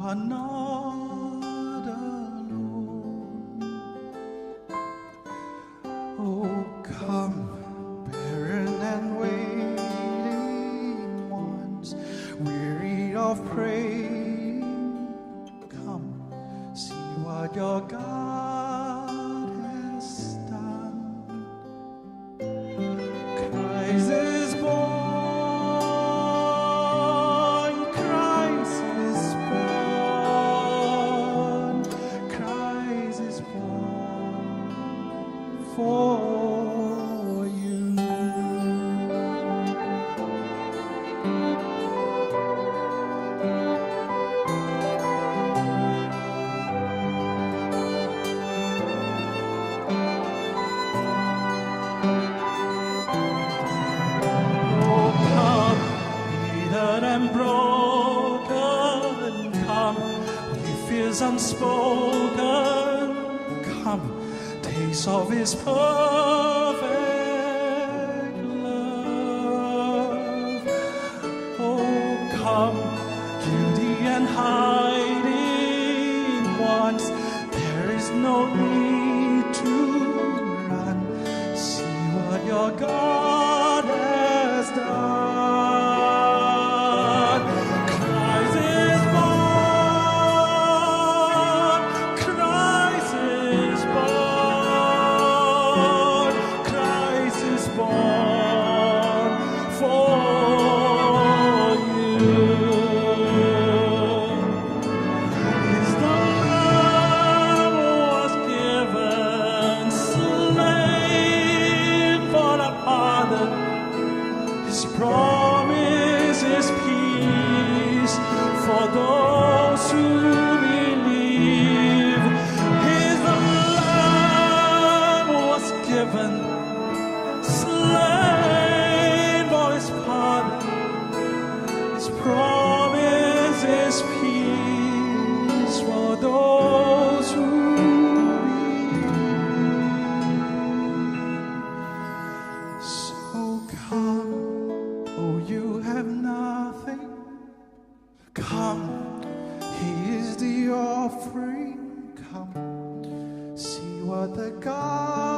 are not alone. Oh, come, barren and wailing ones, weary of praying. Come, see what your God has done. Christ is born, Christ is born, Christ is born for you. Oh, come, bitter and broken, come, with fears unspoken, come, taste of His perfect love. Oh, come, guilty and hiding ones, there is no need to run. See what your God has done. Christ is born, Christ is born, Christ is born for you. Is the Lamb was given, slain for the pardon. His promise is peace for those who believe. His Lamb was given, slain for His pardon. His promise is peace for those who believe. So come, oh, you have nothing. Come, He is the offering. Come, see what the God